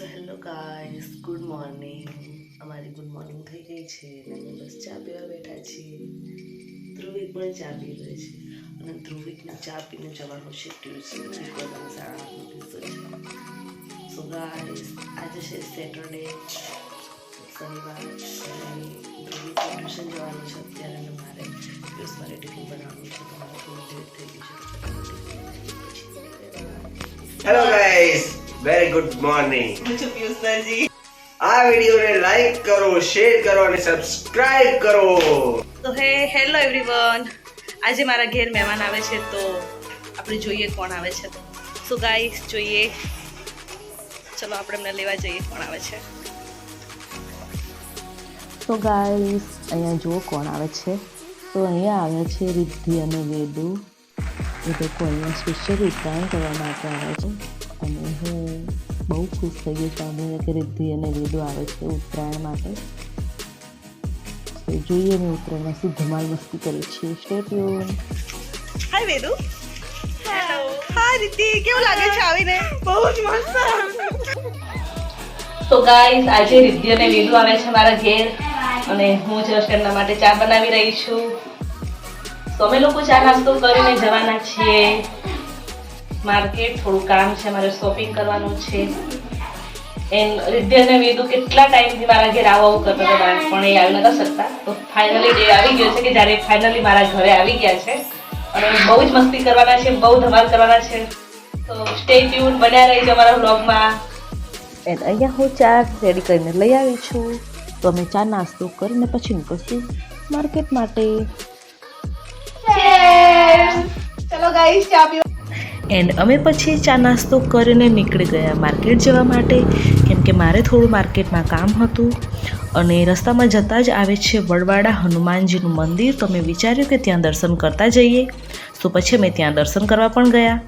So hello guys, good morning. અમારી good morning થઈ ગઈ છે અને અમે બસ ચા પીવા બેઠા છીએ. ધ્રુવિક પણ ચા પી રહી છે અને ધ્રુવિકને ચા પીને જવાનું છે ટ્યુશન. બિકોઝ અમે 8:30નો ટ્યુશન છે. સો ગાઈસ, આજે છે સેટરડે, શનિવાર, અને ધ્રુવિકને ટ્યુશન જવાનું છે અત્યારે અને મારે ટિફિન બનાવવાનું છે. તો મારે થોડું લેટ થઈ ગયું છે. Hello guys, very good morning. આ વિડિયોને લાઈક કરો, શેર કરો અને સબસ્ક્રાઇબ કરો. તો હેલો એવરીવન. આજે મારા ઘેર મહેમાન આવે છે તો આપણે જોઈએ કોણ આવે છે. સો ગાઈસ જોઈએ, ચલો આપણે એમને લેવા જઈએ કોણ આવે છે. તો ગાઈસ અહીંયા જુઓ કોણ આવે છે. તો અહીંયા આવ્યા છે રિદ્ધિ અને વેદુ. એ લોકો અહીંયા સ્પેશિયલ ઉત્તરાયણ કરવા માટે આવે છે અને હું બહુ ખુશ થઈ ગઈ સાંભળીને કે રિદ્ધિ અને વેદુ આવે છે ઉત્તરાયણ માટે. તો જોઈએ મેં ઉત્તરાયણમાં શું ધમાલ મસ્તી કરી છે. Stay tune. Hi Vedu. Hello. Hi Riddhi, કેવું લાગે છે આવીને? બહુ જ મસ્ત. તો ગાઈસ આજે રિદ્ધિ અને વેદુ આવે છે મારા ઘેર અને હું જસ્ટ એમના માટે ચા બનાવી રહી છું. તો અમે લોકો ચા નાસ્તો કરીને જવાના છીએ માર્કેટ. થોડું કામ છે, મારે શોપિંગ કરવાનું છે. એન્ડ રિદ્ધિ અને વેદુ કેટલા ટાઈમથી મારા ઘેર આવું કરતા હતા પણ એ આવી નતા શકતા. તો ફાઇનલી ડે આવી ગયો છે કે જ્યારે ફાઇનલી મારા ઘરે આવી ગયા છે અને બહુ જ મસ્તી કરવાના છે, બહુ ધમાલ કરવાના છે. તો સ્ટે ટ્યુન, બન્યા રહીજો અમારા વ્લોગમાં. એન્ડ અહીંયા હું ચા રેડી કરીને લઈ આવી છું. તો અમે ચા નાસ્તો કરીને પછી નીકળશું માર્કેટ માટે. ચલો ગાઈસ ચા પીવા. એન્ડ અમે પછી ચા નાસ્તો કરીને નીકળી ગયા માર્કેટ જવા માટે, કેમ કે મારે થોડું માર્કેટમાં કામ હતું. અને રસ્તામાં જતાં જ આવે છે વડવાડા હનુમાનજીનું મંદિર. તો મેં વિચાર્યું કે ત્યાં દર્શન કરતા જઈએ. તો પછી અમે ત્યાં દર્શન કરવા પણ ગયા.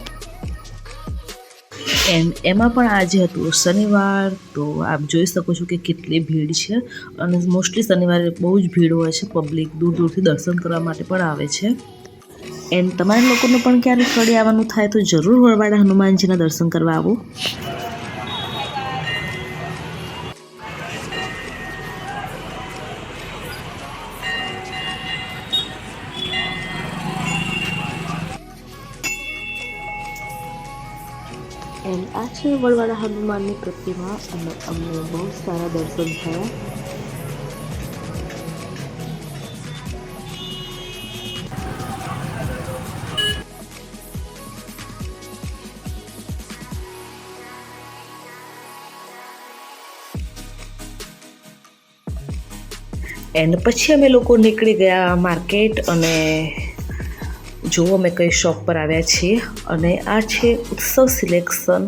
એન્ડ એમાં પણ આજે હતું શનિવાર. તો આપ જોઈ શકો છો કે કેટલી ભીડ છે અને મોસ્ટલી શનિવારે બહુ જ ભીડ હોય છે. પબ્લિક દૂર દૂરથી દર્શન કરવા માટે પણ આવે છે. એન્ડ તમારા લોકોને પણ ક્યારેક ફરી આવવાનું થાય તો જરૂર વડવાડા હનુમાનજીના દર્શન કરવા આવો. એન્ડ આ છે વડવાડા હનુમાનની પ્રતિમા અને અમને બહુ સારા દર્શન થયા. એન્ડ પછી અમે લોકો નીકળી ગયા માર્કેટ અને જો અમે કઈ શોપ પર આવ્યા છીએ અને આ છે ઉત્સવ સિલેક્શન.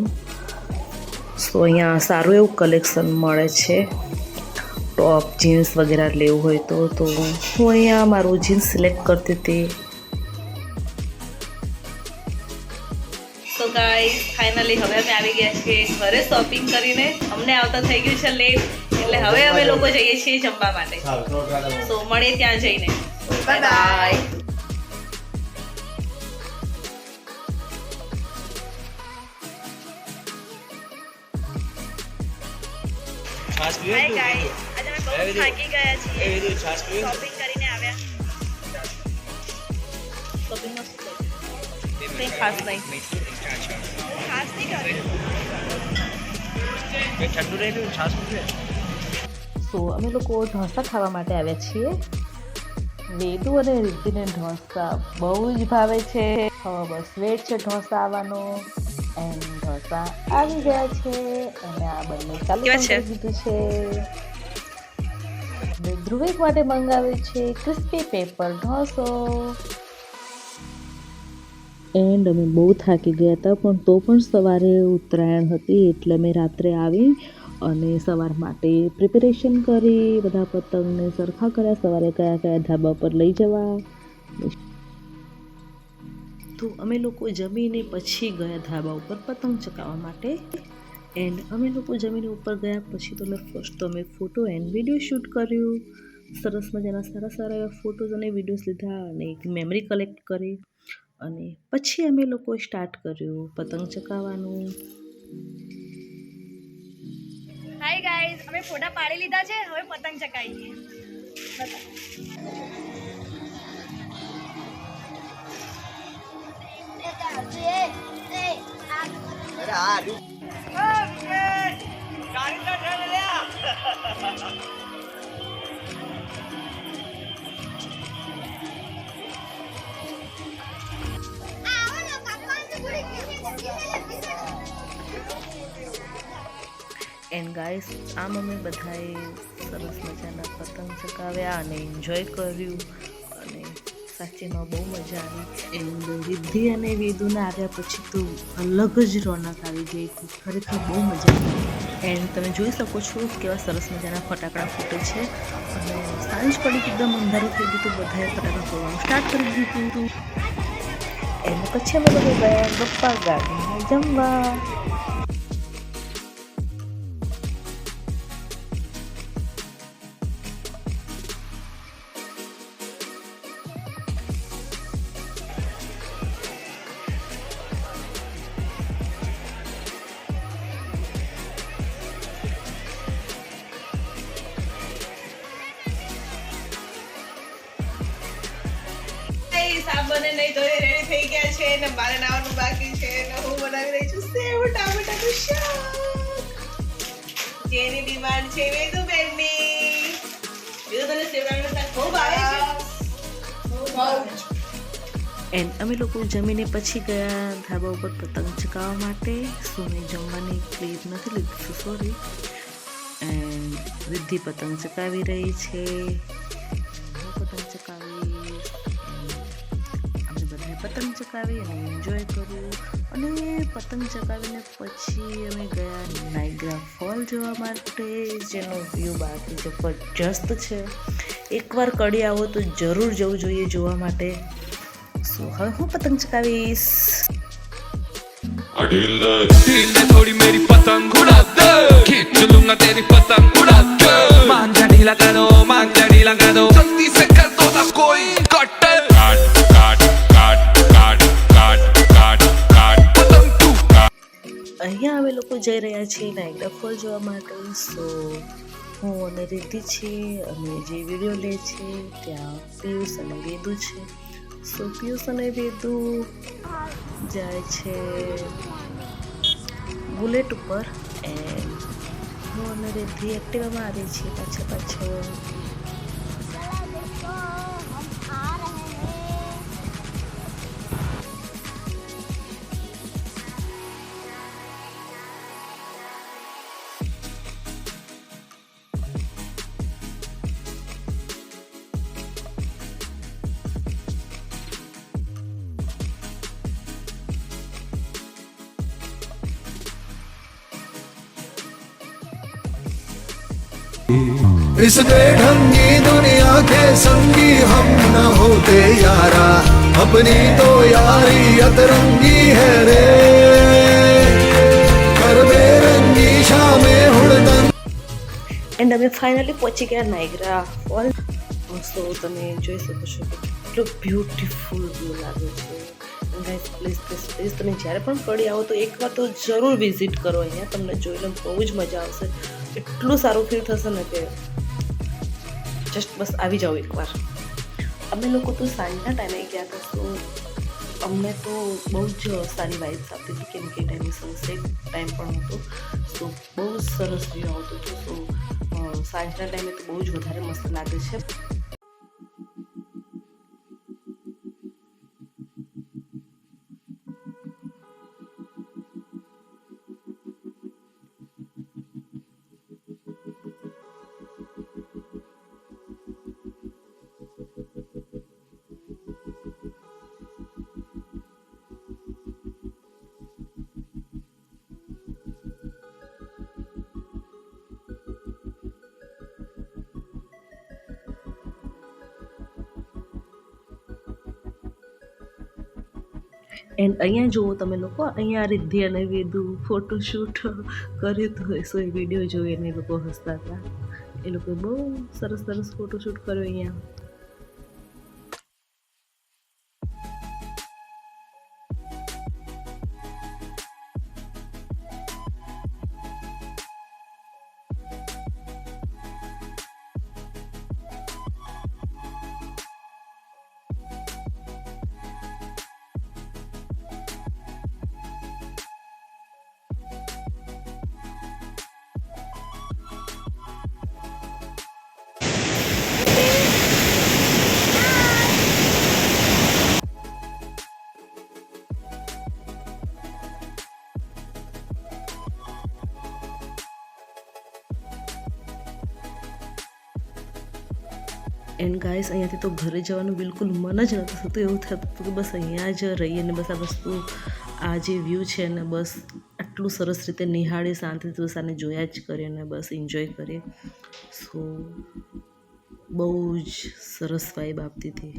સો અહીંયા સારું એવું કલેક્શન મળે છે. ટોપ જીન્સ વગેરે લેવું હોય તો હું અહીંયા મારું જીન્સ સિલેક્ટ કરતી હતી. તો ગાઈસ ફાઇનલી હવે અમે આવી ગયા છીએ ઘરે શોપિંગ કરીને. અમને આવતા થઈ ગયું છે લેટ, એટલે હવે અમે લોકો જઈએ છીએ જમવા માટે. તો મળીએ ત્યાં જઈને. Bye bye. છાસ હાય ગાઈસ, આજે અમે બહુ થાકી ગયા છીએ. શોપિંગ કરીને આવ્યા. શોપિંગમાં શું કર્યું? કંઈ ખાસ નહીં. ખાસ નહીં કર્યું. ઠંડુ રહેલું છાસ પીવે. સો અમે લોકો ઢોસા ખાવા માટે આવ્યા છીએ. વેદુ અને રિદ્ધિને ઢોસા બહુ જ ભાવે છે. બસ વેટ છે ઢોસા આવવાનો. એન્ડ ઢોસા આવી ગયા છે અને આ બંને ચાલુ કેવા પણ છે? કરી દીધું છે. અને ધ્રુવિક માટે મંગાવ્યું છે ક્રિસ્પી પેપર ઢોસો. એન્ડ અમે બહુ થાકી ગયા હતા પણ તો પણ સવારે ઉત્તરાયણ હતી એટલે અમે રાત્રે આવી અને સવાર માટે પ્રિપેરેશન કરી. બધા પતંગને સરખા કર્યા. સવારે કયા કયા ધાબા પર લઈ જવા. તો અમે લોકો જમીને પછી ગયા ધાબા ઉપર પતંગ ચગાવવા માટે. એન્ડ અમે લોકો જમીને ઉપર ગયા પછી તો અમે ફોટો એન્ડ વિડીયો શૂટ કર્યું. સરસ મજાના સારા સારા એવા ફોટોઝ અને વિડીયોઝ લીધા અને એક મેમરી કલેક્ટ કરી અને પછી અમે લોકો સ્ટાર્ટ કર્યું પતંગ ચગાવવાનું. હાય ગાઈઝ, અમે ફોટા પાડી લીધા છે, હવે પતંગ ચકાવીએ. એન્ડ ગાઈસ આમ અમે બધાએ સરસ મજાના પતંગ ચગાવ્યા અને એન્જોય કર્યું અને સાચેમાં બહુ મજા આવી. એન્ડ રિદ્ધિ અને વેદુના આવ્યા પછી તો અલગ જ રોનક આવી ગઈ હતી. ખરેખર બહુ મજા આવી. એન્ડ તમે જોઈ શકો છો કેવા સરસ મજાના ફટાકડા ફૂટે છે અને સાંજ પડી એકદમ અંધારું થઈ ગયું તો બધાએ ફટાકડા ફોડવાનું સ્ટાર્ટ કરી દીધું હતું. એન્ડ પછી અમે બધા ગયા ગપ્પા ગાર્ડનમાં જમવા. સાબને નહીં ધોઈ રેડી થઈ ગયા છે ને મારે નાવાનું બાકી છે ને હું બનાવી રહી છું સેવ ટામેટાનું શાક. જેની ડિમાન્ડ છે વેદુબેનની. વેદુ તને સેવ ટામેટાનું શાક બહુ ભાવે છે. એન્ડ અમે લોકો જમીને પછી ગયા ધાબા ઉપર પતંગ ચગાવવા માટે. મેં જમવાની ક્લિપ નથી લીધી, સોરી. એન્ડ રિદ્ધિ પતંગ ચગાવી રહી છે, હું પતંગ ચગાવી, અમે બધાએ પતંગ ચગાવી અને એન્જોય કર્યું. અને પતંગ ચગાવીને પછી અમે ગયા નાયગ્રા ફોલ જોવા માટે, જેનો વ્યૂ બાકી જબરજસ્ત છે. એકવાર કડી આવો તો જરૂર જવું જોઈએ જોવા માટે. હવે હું પતંગ ચગાવીશ. ढील दे थोड़ी मेरी पतंग उड़ा दे, खींच लूंगा तेरी पतंग उड़ा दे. मांझा ढीला करो, मांझा ढीला करो, जल्दी से कर दो ना कोई कट. काट काट काट काट काट काट काट पतंग तू काट. અહીંયા અમે લોકો જઈ રહ્યા છીએ નાયગ્રા ફોલ જોવા માટે. સો હું અને રિદ્ધિ છે અને જે વિડીયો લે છે ત્યાં પિયુષ અને વેદુ છે. સો પિયુષ અને વેદુ જાય છે બુલેટ ઉપર એન્ડ હું અને રિદ્ધિ એક્ટિવામાં આવી છીએ પાછળ. इस बेढंगी दुनिया के संगी हम न होते यारा, अपनी तो यारी अतरंगी है रे, कर बेरंगी शामें हुड़दंग. એન્ડ અમે ફાઇનલી પહોંચી ગયા નાયગ્રા ફોલ. સો તમે જોઈ શકો છો કે કેટલો બ્યુટીફુલ વ્યૂ લાગે છે. ગાઈસ પ્લીઝ પ્લીઝ પ્લીઝ તમે જ્યારે પણ કડી આવો તો એકવાર તો જરૂર વિઝિટ કરો અહીંયા. તમને જોઈને બહુ જ મજા આવશે. એટલું સારું ફીલ થશે ને કે જસ્ટ બસ આવી જાઓ એકવાર. અમે લોકો તો સાંજના ટાઈમે ગયા હતા, તો અમને તો બહુ જ સારી વાઇબ્સ આપતી હતી, કેમ કે ટાઈમે સનસેટ ટાઈમ પણ હતો. સો બહુ સરસ વ્યૂ આવતો હતો. સો સાંજના ટાઈમે તો બહુ જ વધારે મસ્ત લાગે છે. એન્ડ અહીંયા જુઓ તમે લોકો, અહીંયા રિદ્ધિ અને વેદુ ફોટોશૂટ કર્યું હતું. સો એ વિડીયો જોઈને એ લોકો હસતા હતા. એ લોકોએ બહુ સરસ સરસ ફોટોશૂટ કર્યો અહીંયા. એન્ડ ગાઈસ અહીંયાથી તો ઘરે જવાનું બિલકુલ મન જ નહોતું થતું, એવું થતું હતું કે બસ અહીંયા જ રહીએ ને બસ આ વસ્તુ આ જે વ્યૂ છે ને બસ આટલું સરસ રીતે નિહાળીએ, શાંતિથી બસ આને જોયા જ કરીએ ને બસ એન્જોય કરીએ. સો બહુ જ સરસ વાઇબ આપતી હતી.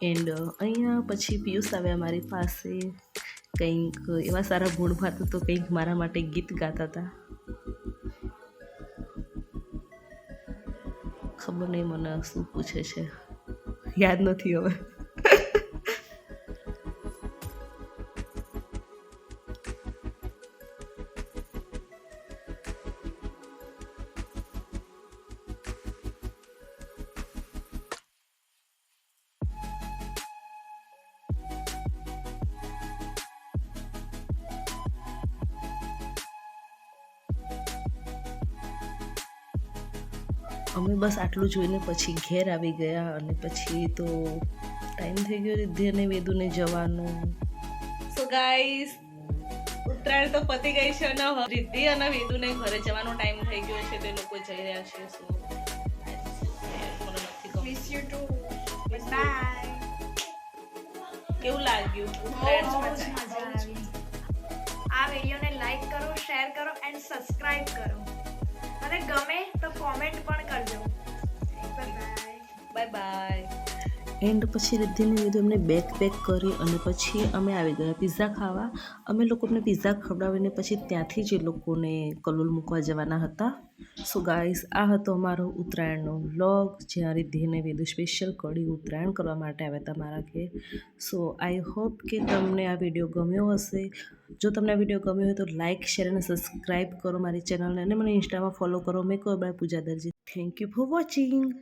એન્ડ અહીંયા પછી પિયુષ આવ્યા મારી પાસે, કંઈક એવા સારા ગુણમાં તો કંઈક મારા માટે ગીત ગાતા હતા. ખબર નહીં મને શું પૂછે છે, યાદ નથી હવે. અમે બસ આટલું જોઈને પછી ઘેર આવી ગયા અને પછી તો ટાઈમ થઈ ગયો રિદ્ધિ અને વેદુને જવાનો. સો ગાઈસ ઉત્તરાયણ તો પતી ગઈ છે અને રિદ્ધિ અને વેદુને ઘરે જવાનો ટાઈમ થઈ ગયો છે, તો એ લોકો જઈ રહ્યા છે. સો મને નથી ગમતું. Miss you too. બાય. કેવું લાગ્યું બહુ ઉત્તરાયણ? જ મજા આવી. આ વિડીયોને લાઈક કરો, શેર કરો એન્ડ સબસ્ક્રાઇબ કરો. અને ગમે તો કોમેન્ટ પણ કરજો. Bye bye. એન્ડ પછી રિદ્ધિને વેદુ એમને બેગ પેક કરી અને પછી અમે આવી ગયા પિઝા ખાવા. અમે લોકો અમને પિઝા ખવડાવીને પછી ત્યાંથી જ એ લોકોને કલોલ મૂકવા જવાના હતા. સો ગાઈસ આ હતો અમારો ઉત્તરાયણનો વ્લોગ, જ્યાં રિદ્ધિ અને વેદુ સ્પેશિયલ કડી ઉત્તરાયણ કરવા માટે આવ્યા હતા મારા ઘેર. સો આઈ હોપ કે તમને આ વિડીયો ગમ્યો હશે. જો તમને આ વિડીયો ગમ્યો હોય તો લાઇક, શેર અને સબસ્ક્રાઈબ કરો મારી ચેનલને, અને મને ઇન્સ્ટામાં ફોલો કરો. મેં કોઈ Pooja Darji. Thank you for watching.